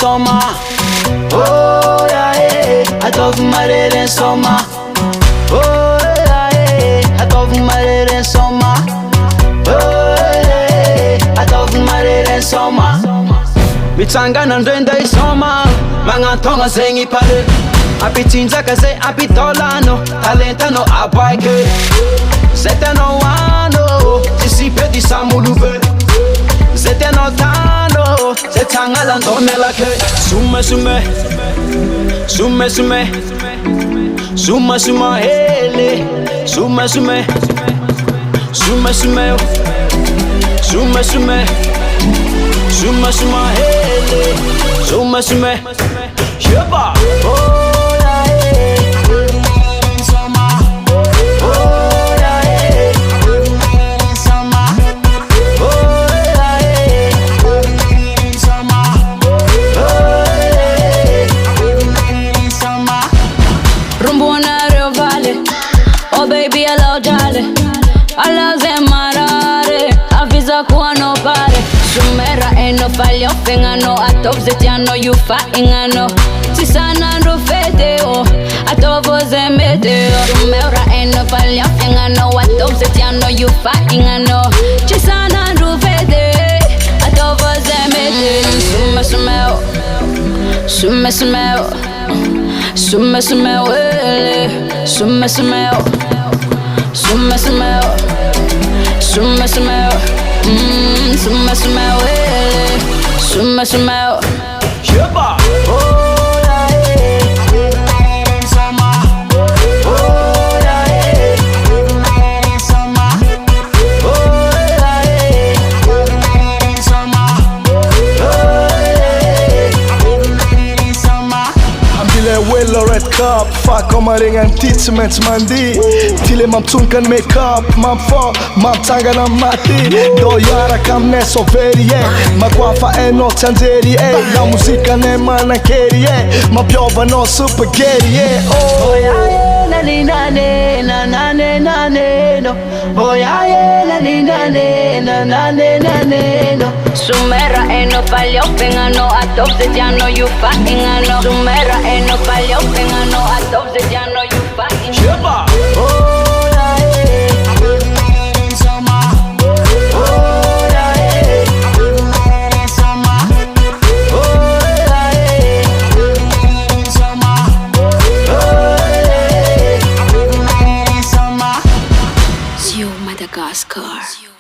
Soma. Oh yeah, yeah. I thought my in Soma. Oh yeah, yeah. I thought my in Soma. Oh yeah, yeah. I thought my in Soma. Mitsangana ndwenda isoma mangantonga zengi pale apitinza kaze apitolano talentano abaike zeteno wano disipe disamulube zeteno tano zetangala ndomelake sume sume sume sume sume sume hele sume sume sume sume sume sume Soma soma hele, soma soma, sheba. Oh yeah, yeah. Soma. Oh yeah, yeah. Soma. Oh yeah, yeah. Soma. Oh yeah, Soma. Rumbo na Rio Valley, oh baby I love Jale, I love them marare, avisa kuwa no pare. Sumera eno falyo fengano atobzetiano you faingano tisana ndo feteo atobozemedeo Sumera eno falyo fengano atobzetiano you faingano tisana ndo fete atobozemedeo Sume sumeo sume sumeo sume sumeo sume sumeo sume sumeo sume sumeo Suma suma wele, suma suma. Sheba. Oh yeah, yeah. Soma. Oh yeah, yeah. Soma. Oh yeah, yeah. Soma. Oh yeah, Soma. Ambile welo red cup, fuck om ring en tidsmens mandi. Till man tunkan make up, man får, man tangar na mati. Då göra kam ne så ferie, man guafa en och tanzerie. La musica ne man kerie, man bjova no supergerie. Oh yeah, yeah, na ni na ne, na na ne na ne no. Oh yeah, yeah, na ni na ne, na na ne na ne no. Sumera eno falyo fengano atobzetiano you faingano Sumera eno falyo fengano atobzetiano you faingano Sheba. Oh yeah, yeah. Soma. Oh yeah, yeah. Soma. Oh yeah, yeah. Soma. Oh yeah, yeah. Soma. Zio Madagascar.